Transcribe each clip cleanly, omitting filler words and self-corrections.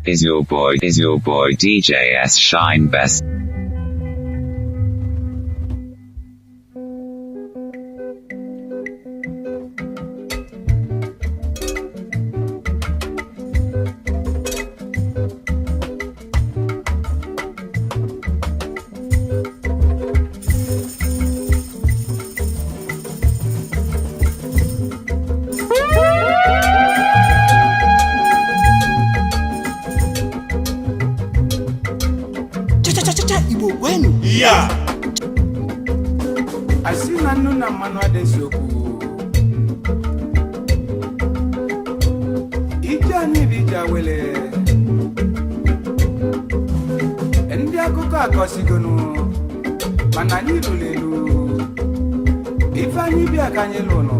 is your boy DJ S Shine Best. Igbo when? Yeah. I see nanu na manwa desoku. Ija ni bija wele. Endi akụkọ akọsigonu. Mana anyị lulelu. Ife anyị bịa ka anyị lụnụ.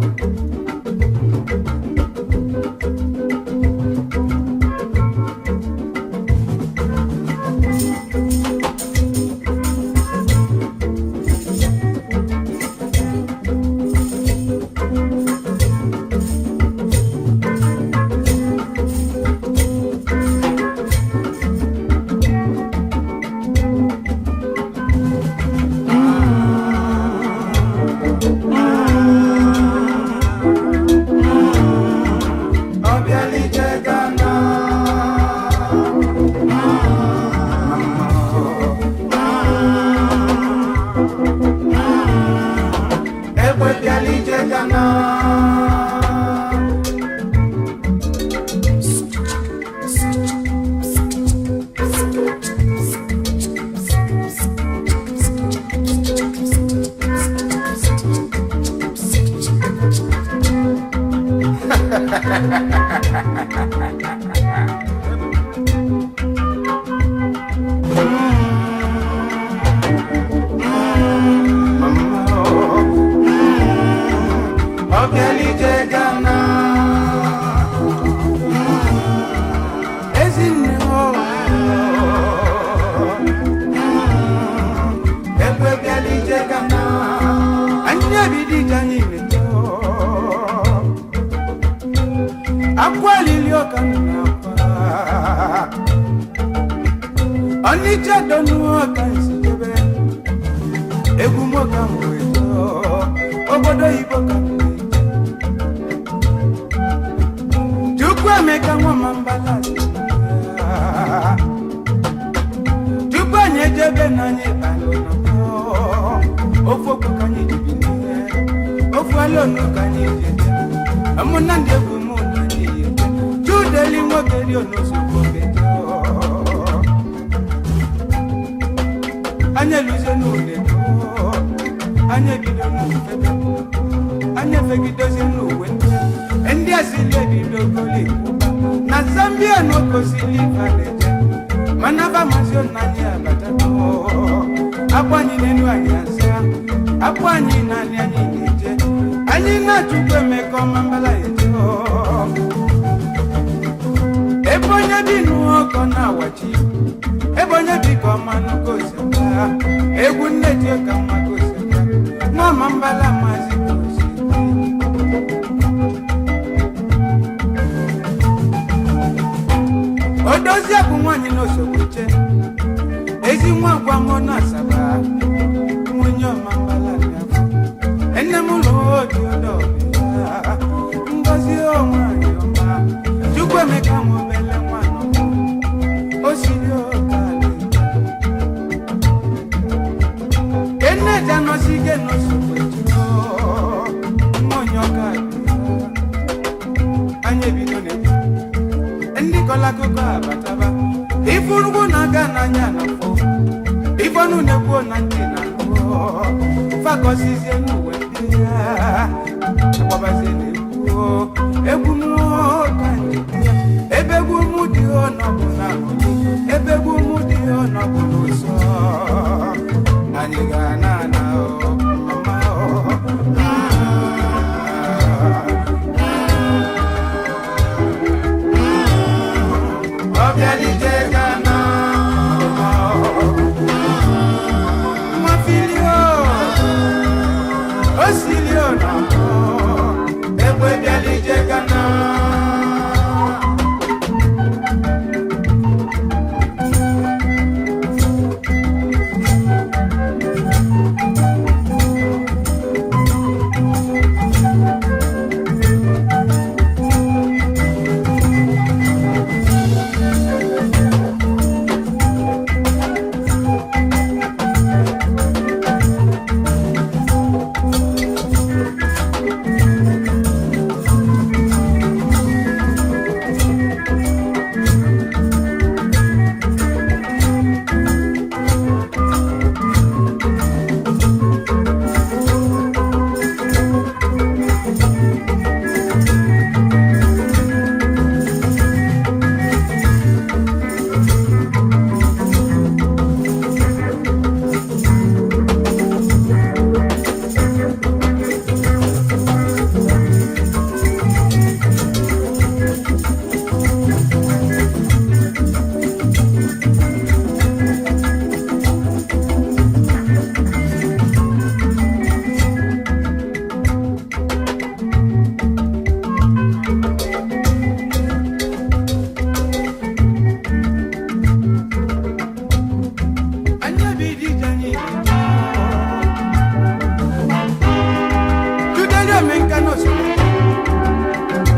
no so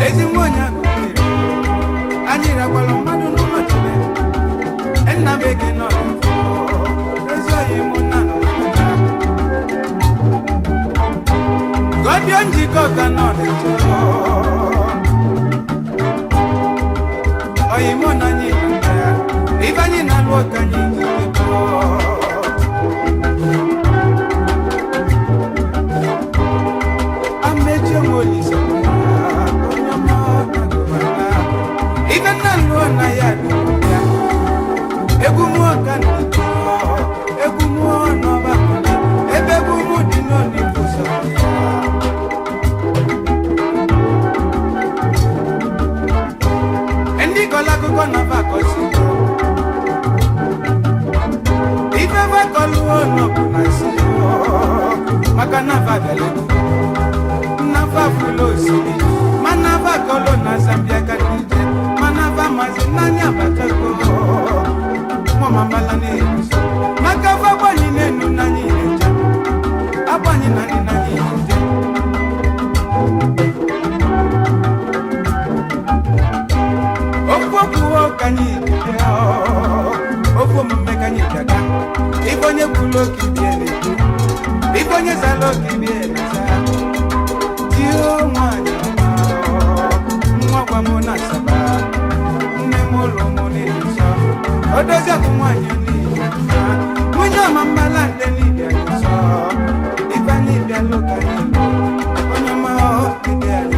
ezi nwonya anyị rakwala mmadụ n'ụlọ chile enna bege no ezi oyi mụ na no Godion jiko ka no de oyi mụ na anyị ife anyị na-alụ ka anyị ameche molisa even na lo na ya egwu mu ka ndito egwu mu no ba ebe egwu mu di no ni fuso endi kola ko na ba ko si ife ba ko lo no na si maka na ba gale na ba fulo si mana ba ko lo na Zambia ka dije mana ba mazinanya ba ko mama mala ni maka ba kwani nenu na ni nje abani na ni nje okuo kanyi ofu mume kanyi daga ibonye kulo kibiene ibonye zalo kibiene za dio mwanya mwa kwa mona saba mmemolo moni so odoja kumwanya ni munya mambala ndeni bia so ibani bia lokani onye ma o bia ni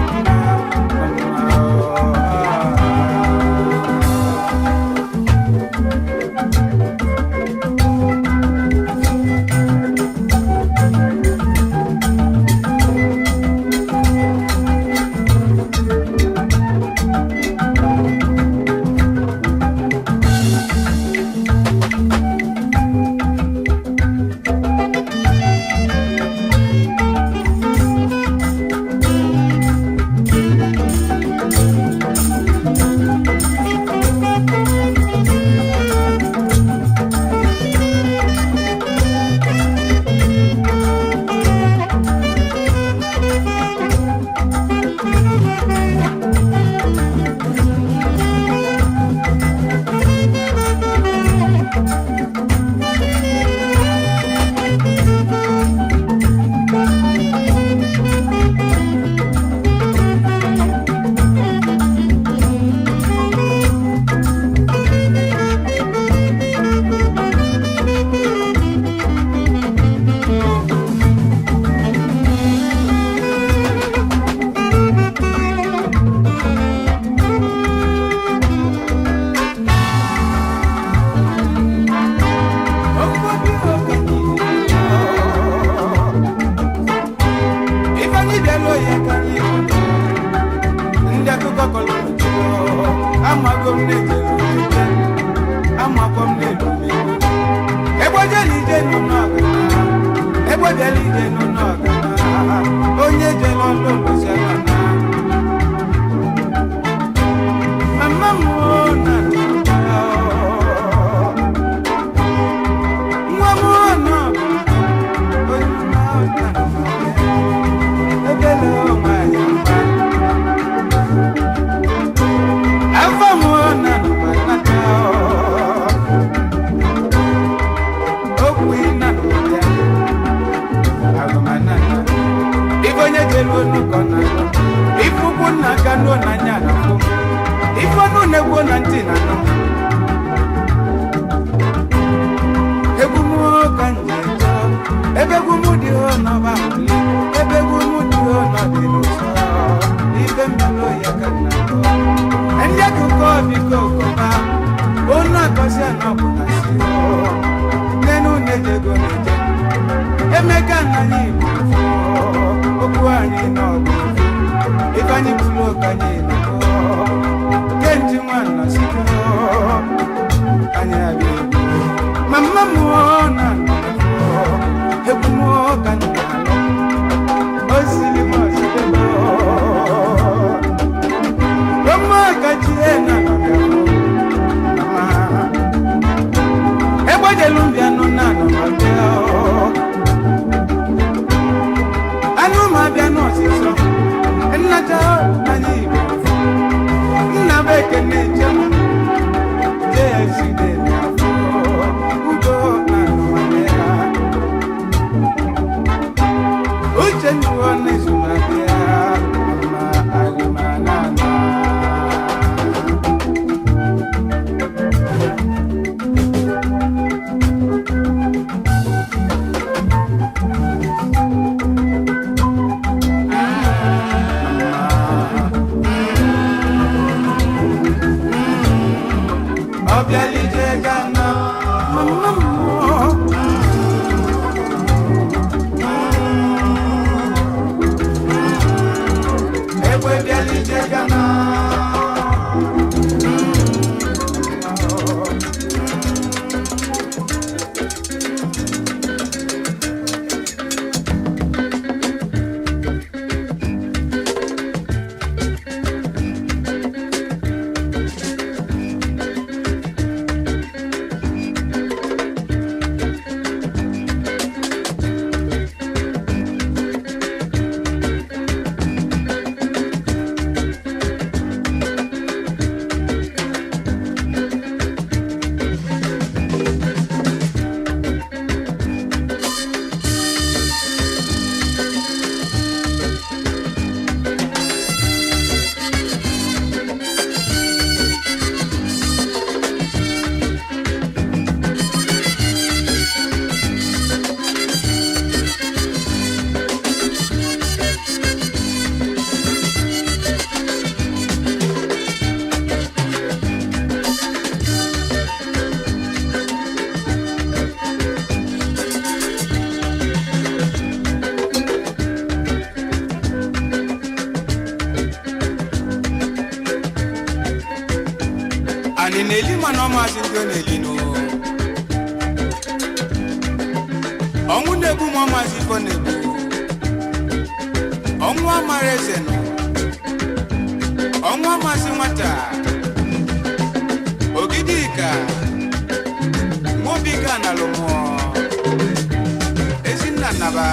Anu ma bia no siso Nelly manoma singo Nelly no. Ongu nebu mama siko nebu. Ongu amareze no. Ongu amasimata. Ogidika. Mobiga na lomo. Ezinna naba.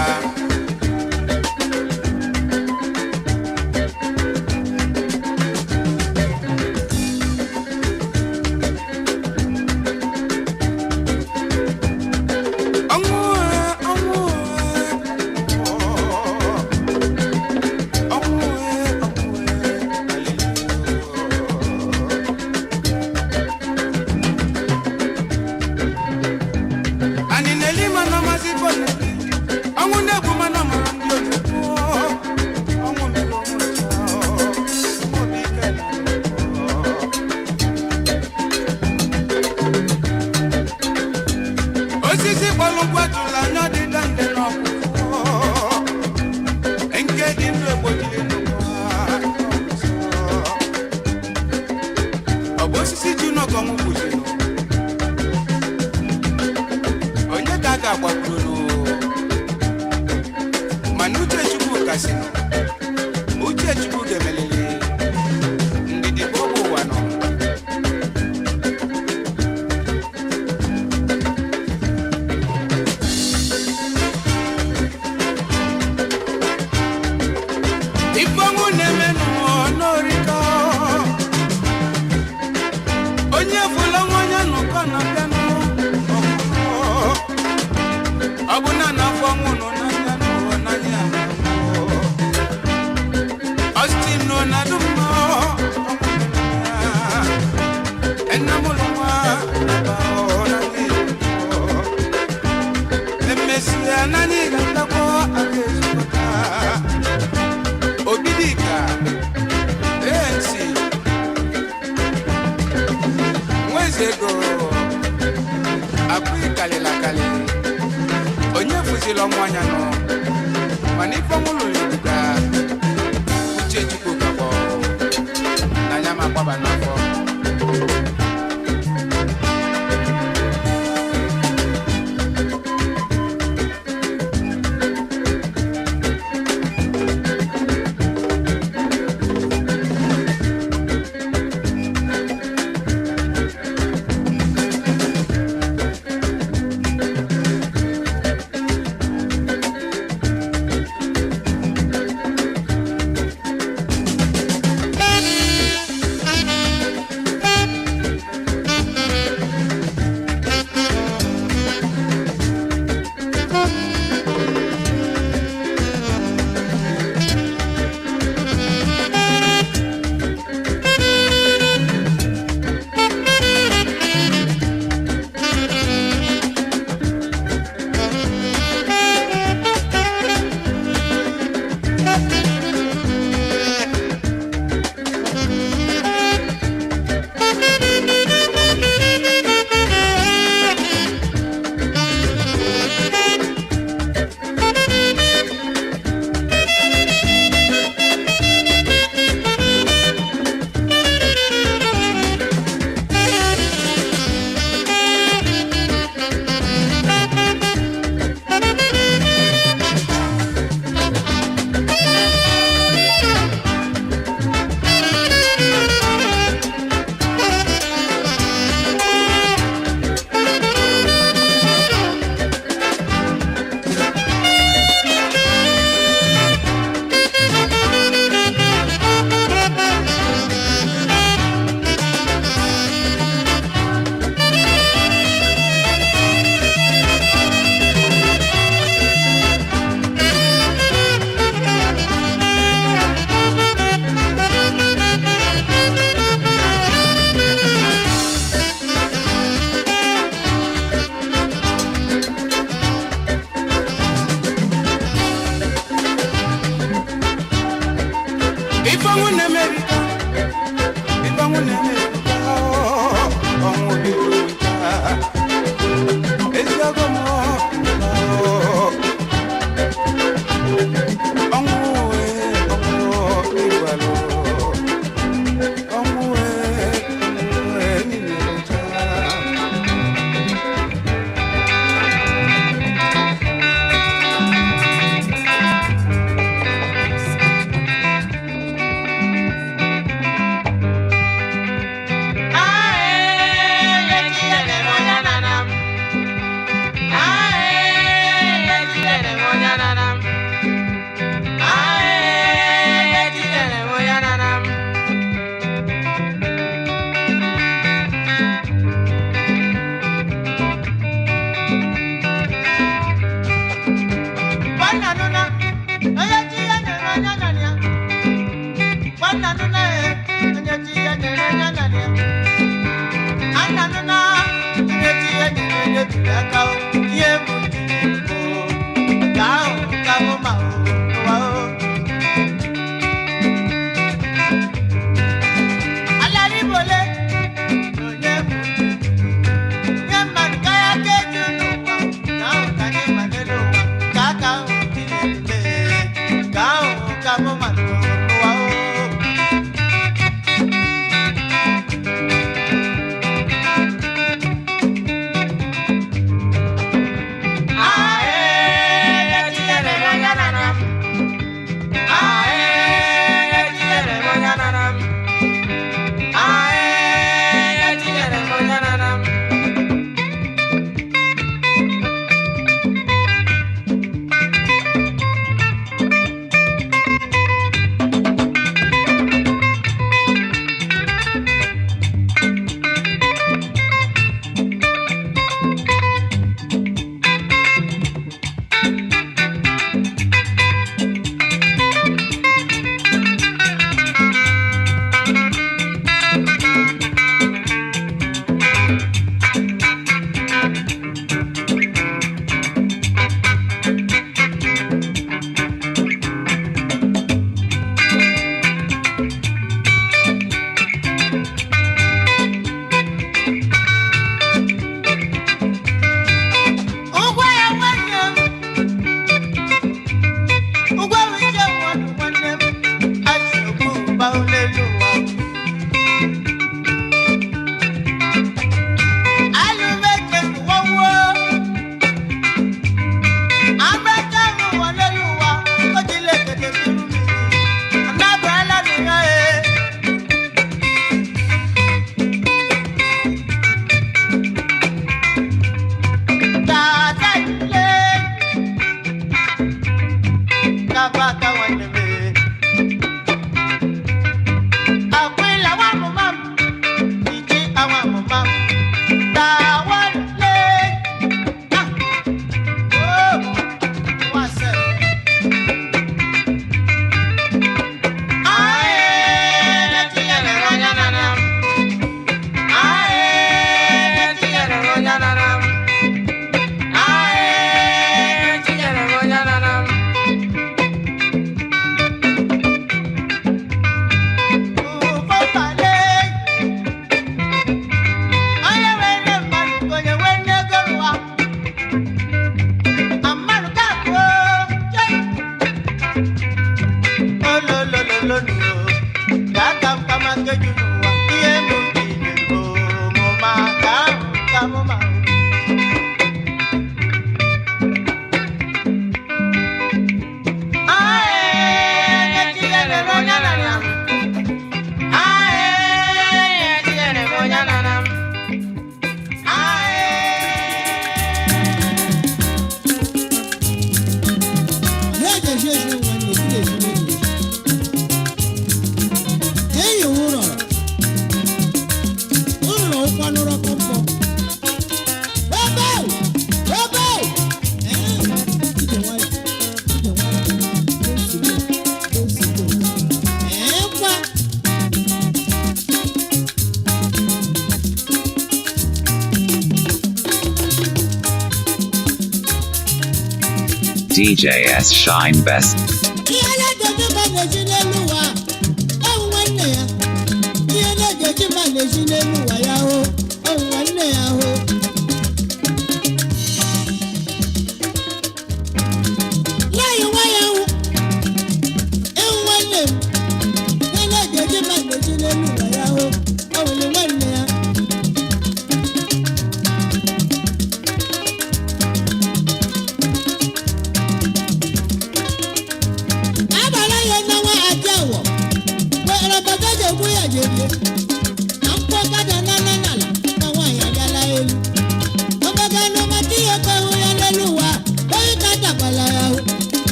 DJ S Shine Best.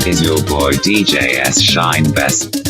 Is your boy DJ S Shine Best.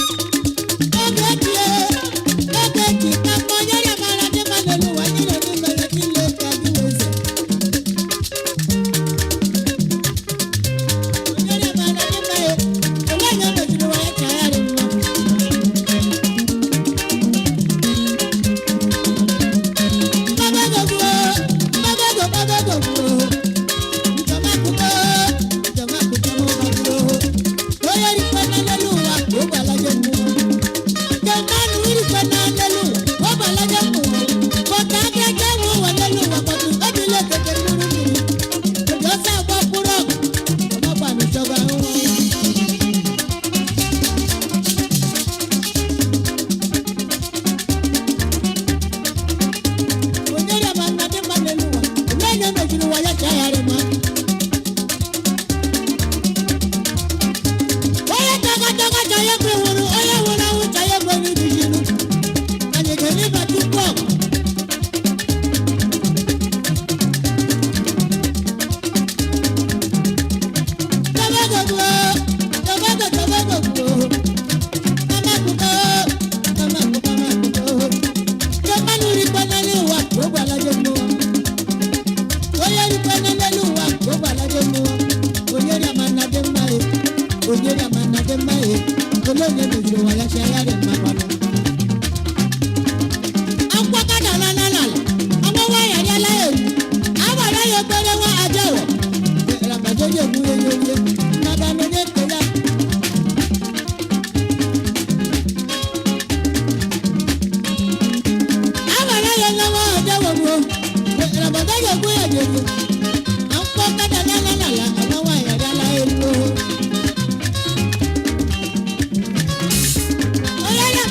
Oya ya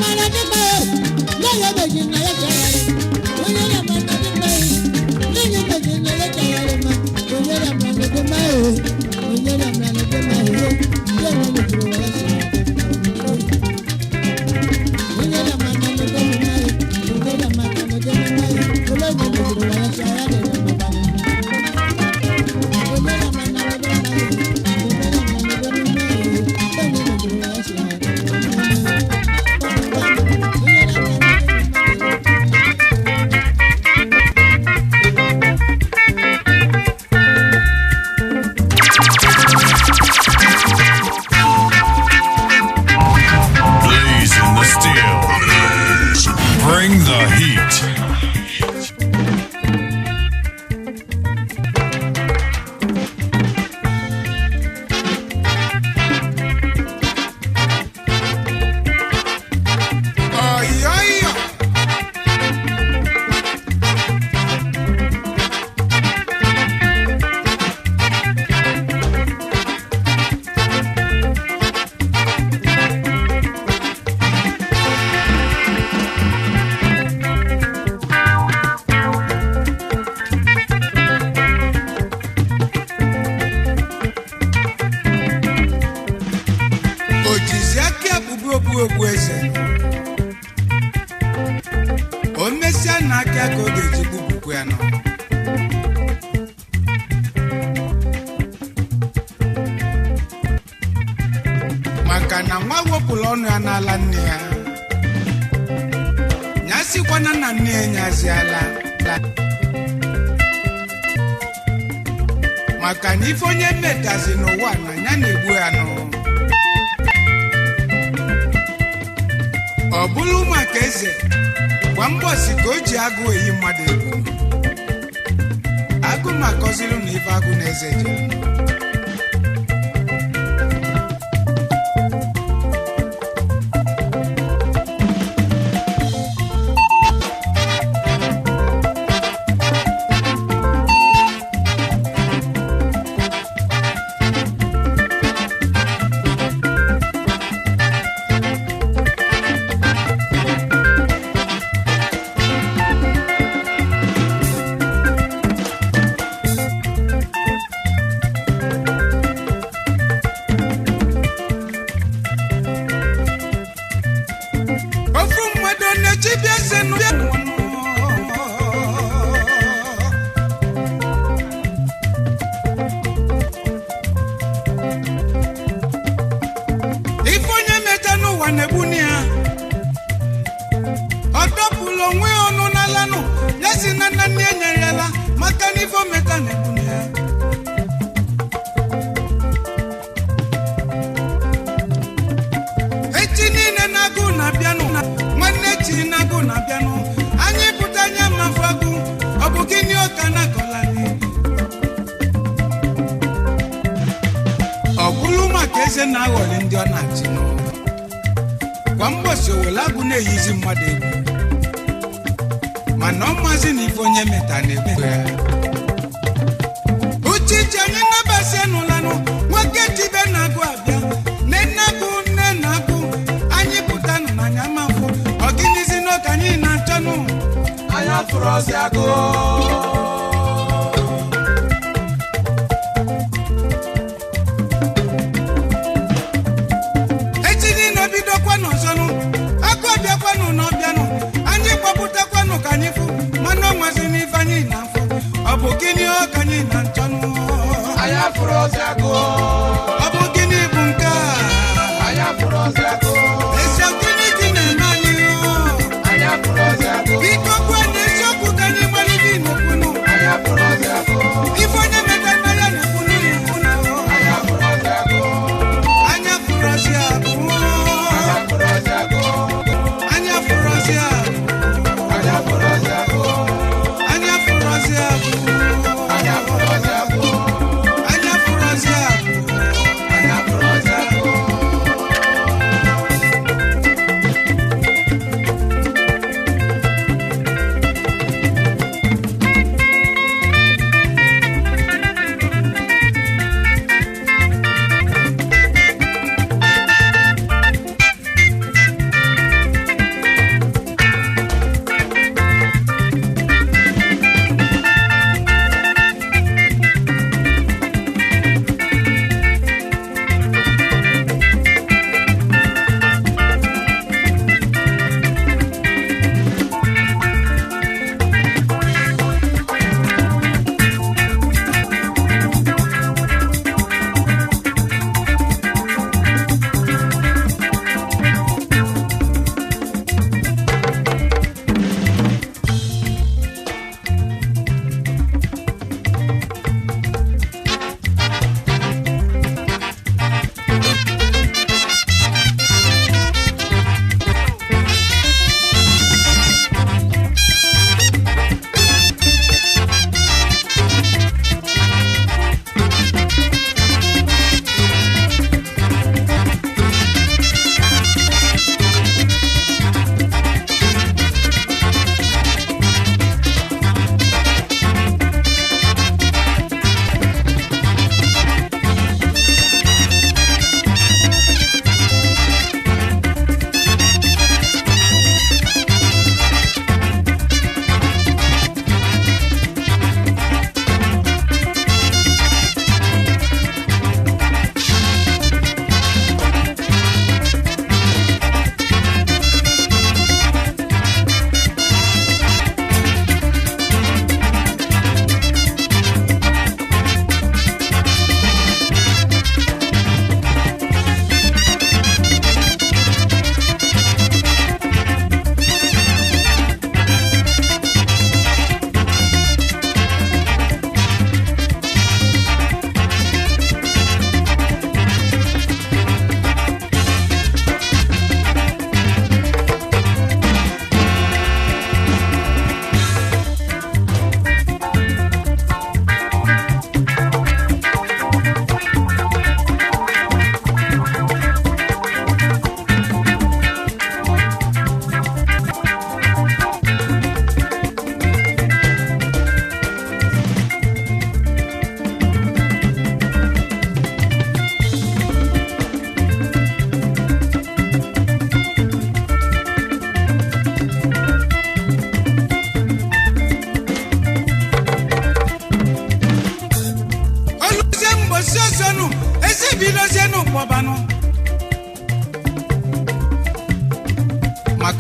Ojiziaki abụbu eze. O mesia na aka ka ọ ga-eji gbupụkwa ya nọ. Maka na nwa wepụrụ ọnụ ya n'ala nne ya. Nyasikwana na nne ya nyaziala. Maka na ife onye metazi n'ụwa na ya na-egbu ya nọ. Ọ bụrụ maka eze kwa mbọsi ka o ji agụ eyi mmadụ egwu. Agụ maka ọzịlụ na ife agụ na eze jere. Biko kwa n'isiokwu ka anyị gbalịrị n'okwu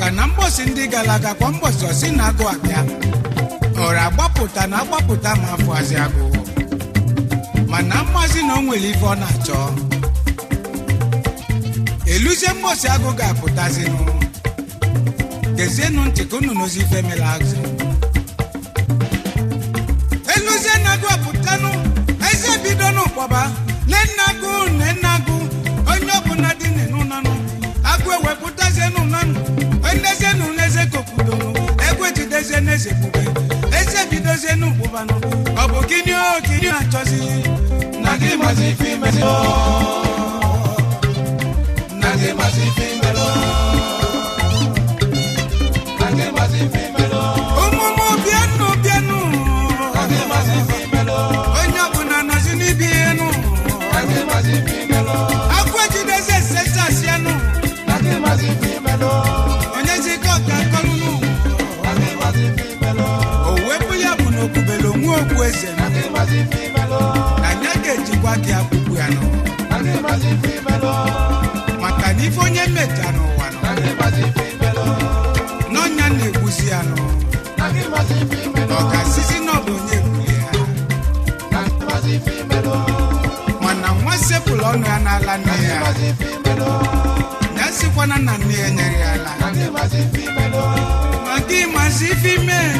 maka na mbosi ndị galaga kwa mbosi osi na agụ abịa ọra agbapụta na agbapụta ma afọ azị agụ mana mmazi na o nwere ife ọ na-achọ eluzie mbosi agụ ga-apụtazinụ gezienụ ntị ka unu n'ozi ife mere azụ eluzie na agụ apụtanụ eze bido n'ụkpọba nenagụ onye ọbụla dị n'ụnanụ agụ ewepụtazie n'ụnanụ onyezienụ n'eze kokudonụ egwu ejidezie n'eze bube eze bidozie n'ụkpọbanụ ọ bụ gịnị achọzi na gị mazi ife imezi na gị mazi ife imelo na gị mazi ife imelo ụmụmụ bịanụ na gị mazi ife imelo onye ọbụla nọzi n'ibi enu na gị mazi ife imelo agwọ ejidezie sesasianụ na gị mazi ife imelo onye zikọ ka akọlụnụ na gị mazi ife imelo o wepụ ya bụ n'okpubele onwe okwu eze na gị mazi ife imelo anya ga-ejikwa gị akwụkwụ ya nọ na gị mazi ife imelo maka na ife onye mmeja n'ụwa nọ na gị mazi ife imelo n'ọnya na-egbuzi ya nọ na gị mazi ife imelo ọ ga-asịzi na ọ bụ onye ekwuli ya na gị mazi ife imelo mana nwa sepụlụ ọnụ ya n'ala nne ya ya sikwana na nne ya nyere ya ala ma gị mazi ife imelo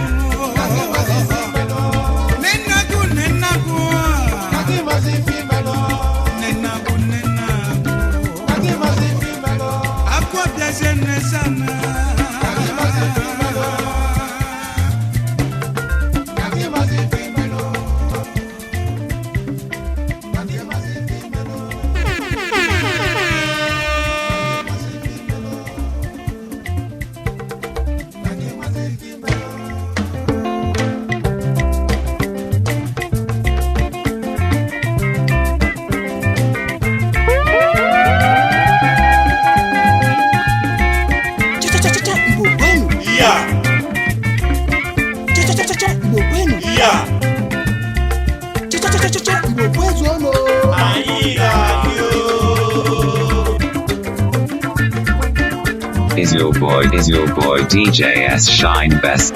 nenagụ akụ ọbịazie nnezana Is your boy DJ S Shine Best.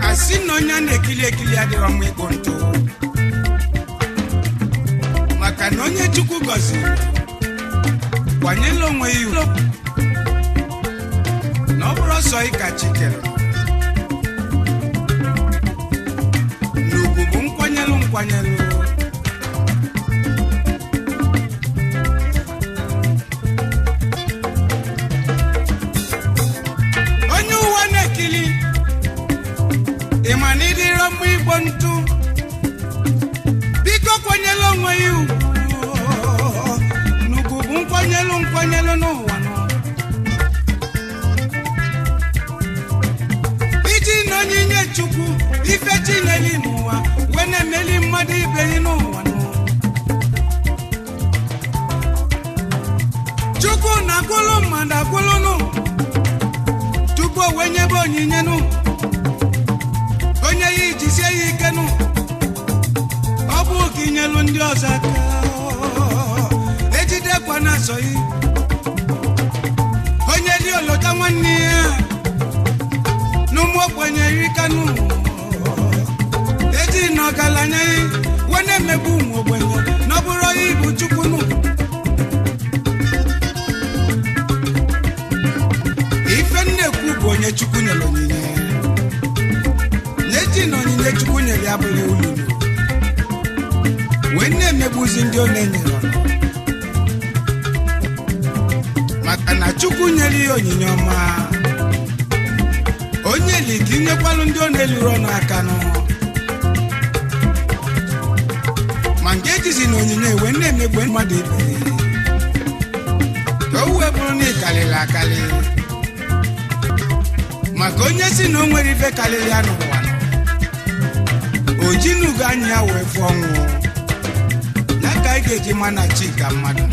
Asinonya nekili adịrọ mma ịkpọ ntụ maka na onye Chukwu gọziri kwanyela onwe ya ugwu na ọ bụrụ ọsọ ịka chikere n'ugwu bụ nkwanyelu onye ụwa na-ekili ịma na ịdịrọ mma igbo ntụ biko kwanyela onwe ya ugwu nkwanyelu n'ụwa nọ iji na onyinye Chukwu ife Chineke n'ụwa wee na-emeli mmadụ ibe ya n'ụwa nọ Chukwu na-akwụlụ mmadụ akwụlụ nụ tupu o wee nyebe onyinye nụ onye ya ijisie ya ike nụ ọ bụ ka inyelu ndị ọzọ aka ejidekwa na-asọghị onye dị olota nwanne ya n'ụmụ ogbenye rikanụ eji na ọgaranya ya wee na-emegbu ụmụ ogbenye na ọ bụrụ onye ibu Chukwu nụ ife nnekwu bụ onye Chukwu nyere onyinye na-eji na onyinye Chukwu nyere ya bụrụ ulu wee na-emegbuzi ndị ọ na-enyere ọnụ maka na Chukwu nyere ya onyinye ọma onye li ka inyekwalụ ndị ọ na-eluru ọnụ aka nụ ma nke ejizi na onyinye wee na-emegbu mmadụ ibe ka o wee bụrụ na ịkalịrị akalị maka onye si na o nwere ife karịrị ya n'ụwa o ji n'ugo anya ya wee fụọ ọnwụ ya ka anyị ga-eji ma na chi ka mmadụ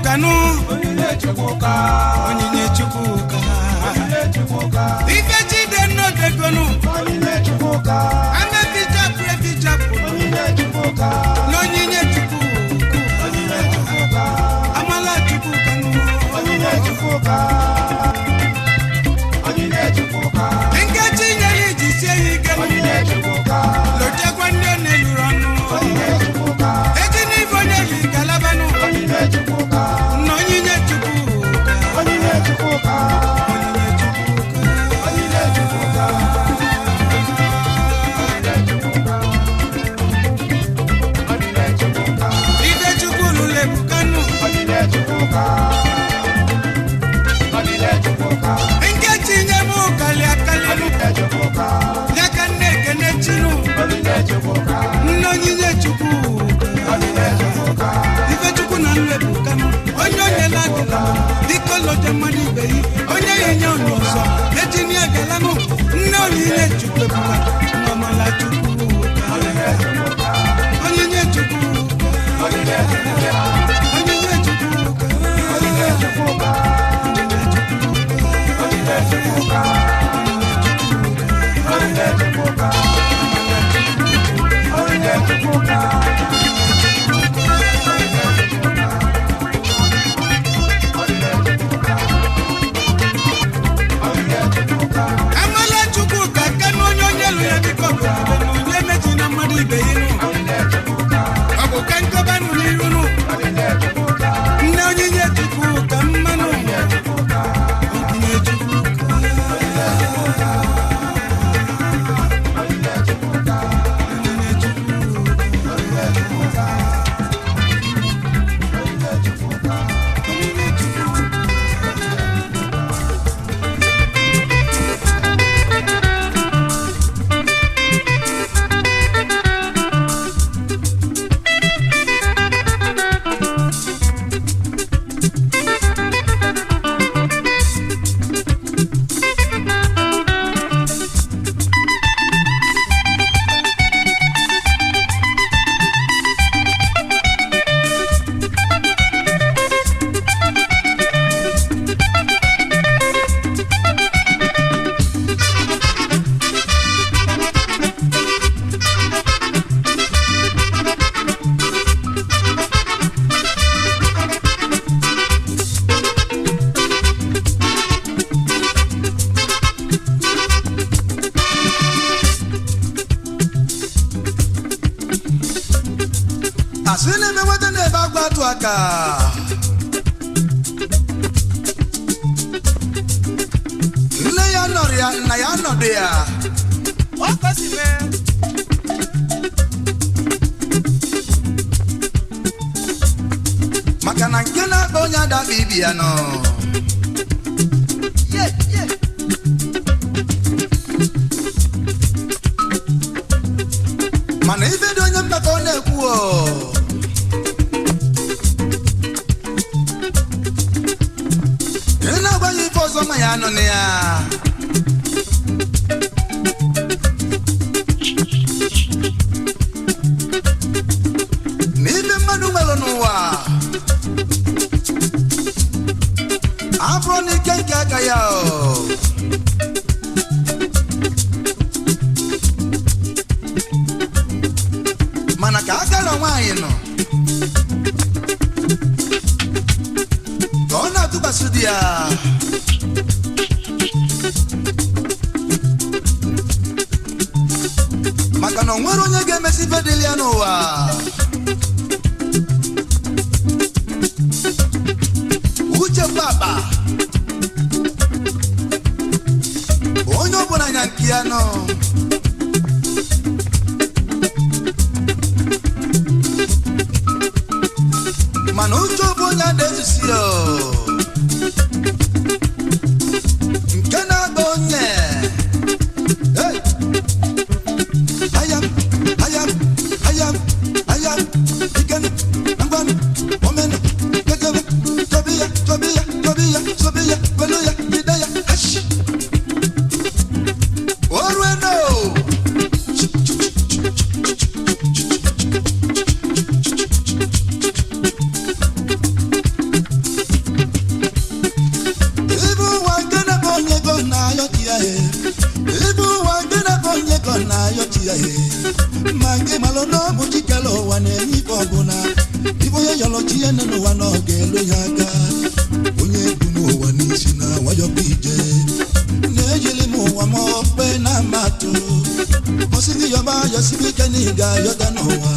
Chukwukanu Onyinye Chukwuka Ife Chide no Degonu Onyinye Chukwuka Ame Fichap Onyinye Chukwuka Onyinye Chukwuka Amala Chukwukanu Onyinye Chukwuka Nkechi nyeli jisie ike Onyinye Chukwuka Lote kwande neluranu Onyinye Chukwuka Eji nifo nyeli galabanu Onyinye Chukwuka Onyinye Chukwuka Onyinye Chukwuka Onyinye Chukwuka Onyinye Chukwuka Ide Chukwulu lebukanu Onyinye Chukwuka Onyinye Chukwuka Nkechi nyemu kaliakalu Yakane kene chinu Onyinye Chukwuka Onyinye Chukwuka Ife Chukwuna lebukanu Onye ladela Dikolo temani beyi Onye yenye onyoso Ejini agelanu Onyinye Chukwuka Namala Chukwuka Onyinye Chukwuka Onyinye Chukwuka Onyinye Chukwuka Onyinye Chukwuka Onyinye Chukwuka Onyinye Chukwuka Onyinye Chukwuka Amala Chukwuka kanu onyonyelu ya bikogo Onye meji na mmadu ibe inu Obu kanko banu nirunu Nne Onyinye Chukwuka mmanu Onyinye Chukwuka Onyinye Chukwuka Onyinye Chukwuka Onyinye Chukwuka Asine me wete ne bagwa tu aka Nne ya noria na ya nodia Okosime Makana nkena bonya da bibia no Yeah Mana ife do nya mbako na ekuo Ya no ne ya Nibe manu melo nuwa Afro ni kenke aka ya o Mana ka aka lo nwanyi no Kona tuba sudia Makano nwere onye ga-emesi fedeli ya n'ụwa Uche papa Onye ọbụla anya nke ya nọ Mana uche ọbụ onye na-ezusi ya Nke na-agba onye Orweno Olo no bujikalo wane ipo buna. Ibo ya yalo chiene no wano gelo yaga. Onye bunu wani sina wayo bije. Nejili mu wamo pe na matu. Osigi yoba yosibi keniga yoda noa.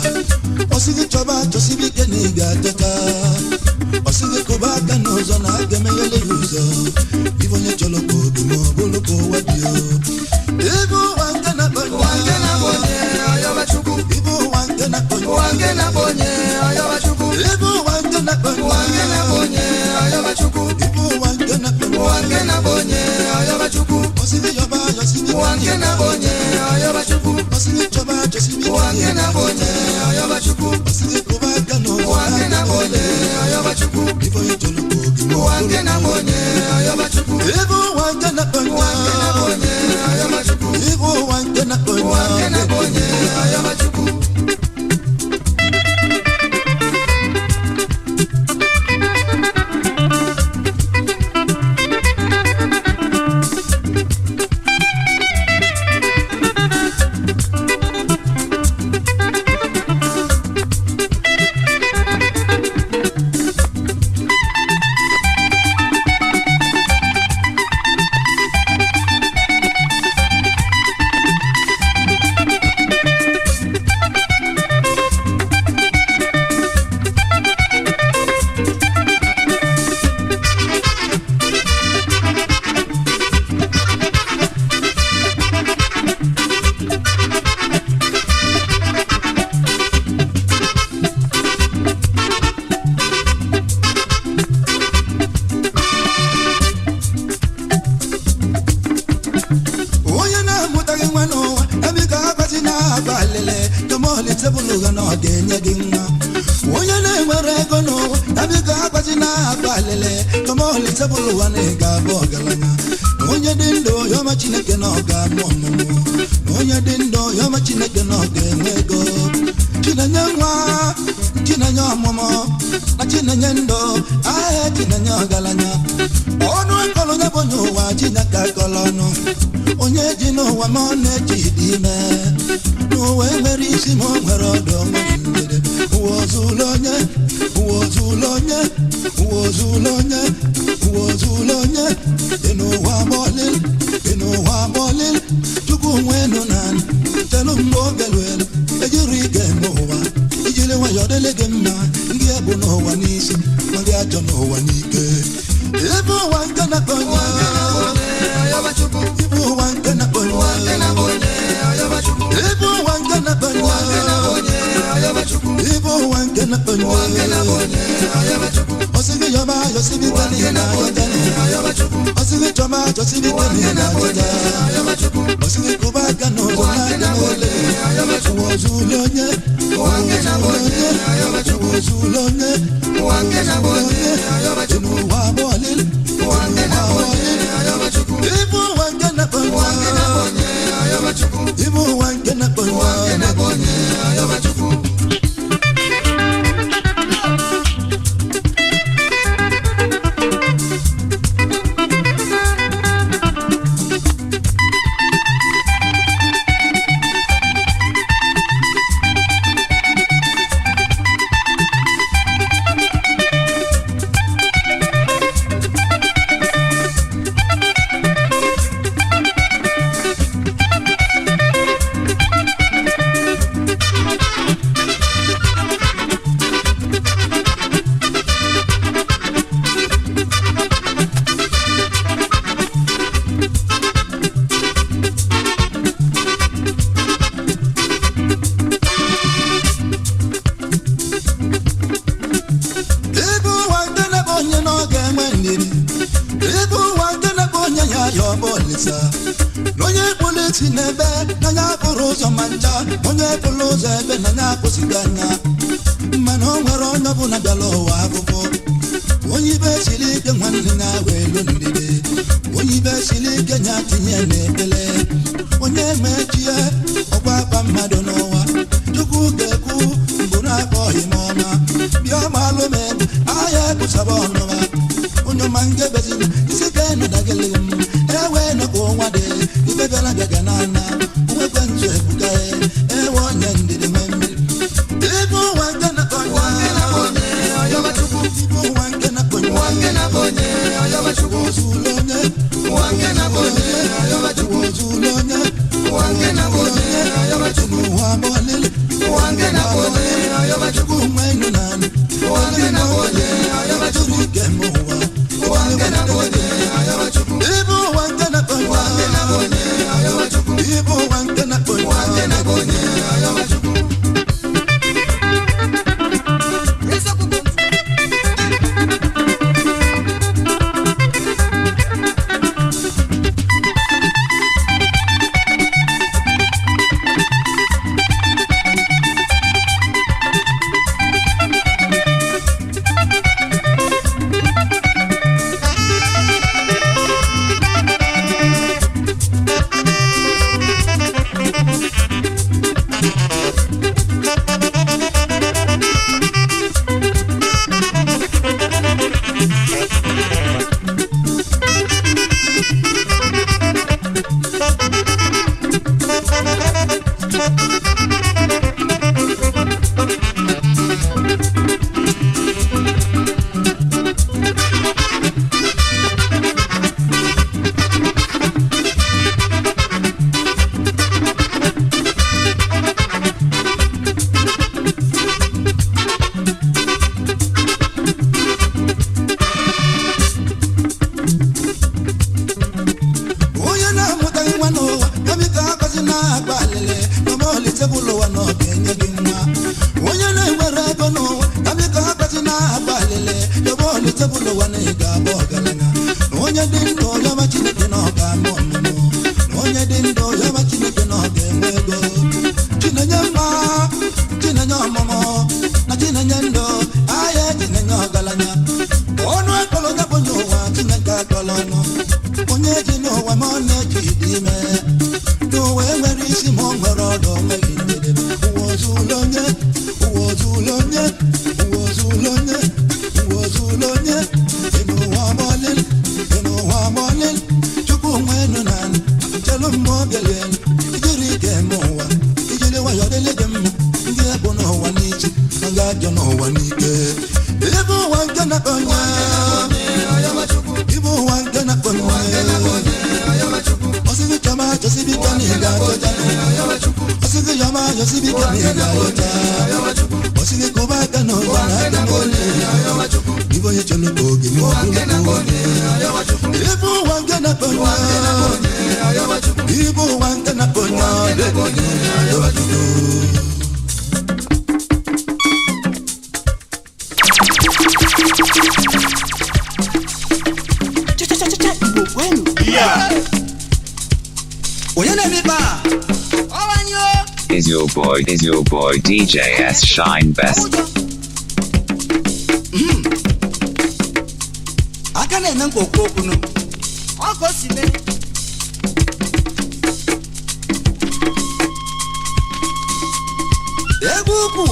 Osigi choba josibi keniga tata. Osigi koba kanozo na geme yele yuzo. Ibo nye cholo kodumo bolo ko wadio. Ibo wangena bonye ayoba chuku. Ibo wangena bonye ayoba chuku. Ibo wangena bonye ayoba chuku. Ibo wangena bonye ayoba chuku. Osigi yoba yosibi wangena bonye ayoba chuku. Osigi choba josibi wangena bonye ayoba chuku. Osigi koba kanozo wangena bonye ayoba chuku. Ibo nye cholo kodumo wangena bonye ayoba chuku. Ibo wangena bonye ayoba chuku. Ibo wangena bonye ayoba chuku. Ibe bela gaga nana, uwe kwenzu ebuka e, ewo nye ndidi mwembi. Ibu wanke na konye ayawa chukwu. Is your boy DJ S Shine Best. Aka na-eme nkokwu okunu. Ọkọ si me. Egwu ukwu.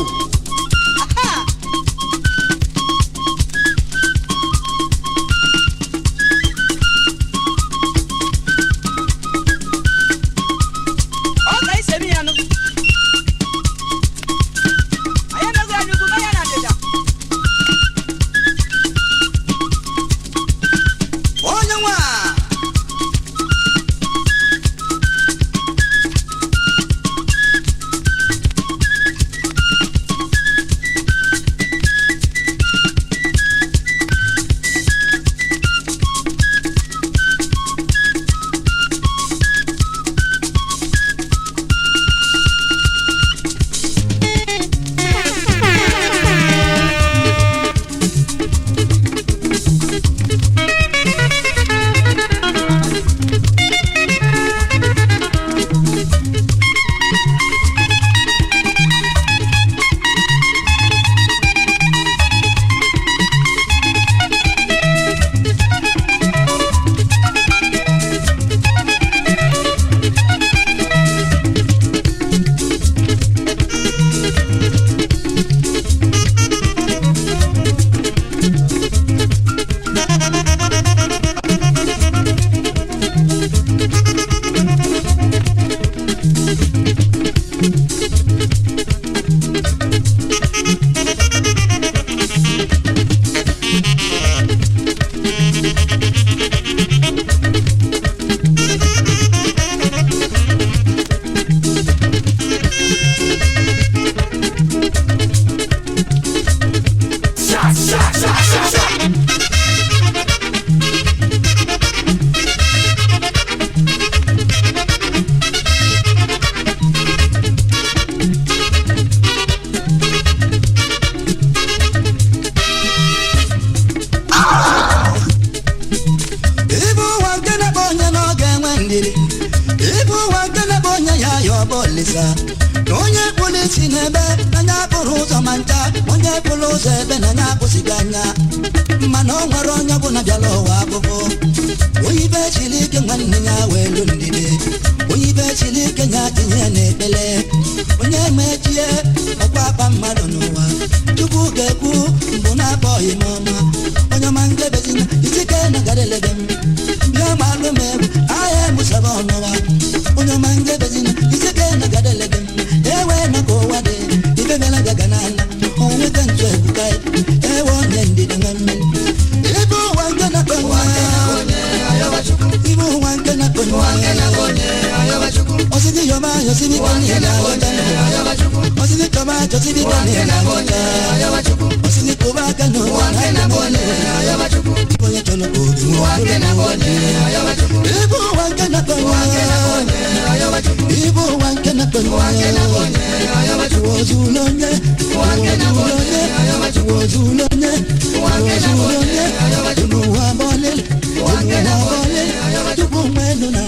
Olisa onye polisi n'ebe n'anya kpụrụ ụzọ ma ncha onye kpụrụ ụzọ ebe n'anya kwụsịghị anya mana o nwere onye bụ na bịala ụwa akụkụ onye ibe chiri ike nwanne ya wee lu ndidi onye ibe chiri ike nya tinye n'ekpele onye mechie ọkpakpa mmadụ n'ụwa Chukwu ga-ekwu mbụ na-akpọghị m ọma onye ọma ngebezina isike na gadelege m bịa malụ m egwu ahịa emusaba ọnụwa onye ọma ngebezina isike na gadelege m ewe maka ụwa dị ibe mela gaga n'ala onweta ntụ ebuka ewe onye ndidi nwe mmiri ibe ụwa nke na-akpọ ibe ụwa nke na-akpọ osidi yọba yọsibi kani na-aghọta osidi tọba jọsibi kani na-aghọta osidi kụba aka n'ụwa na-akpọ onye chọrọ obi ibe ụwa nke na-akpọ ibe ụwa nke na-akpọ wozulonye n'ụwa bọlele tupu mgbe nụ na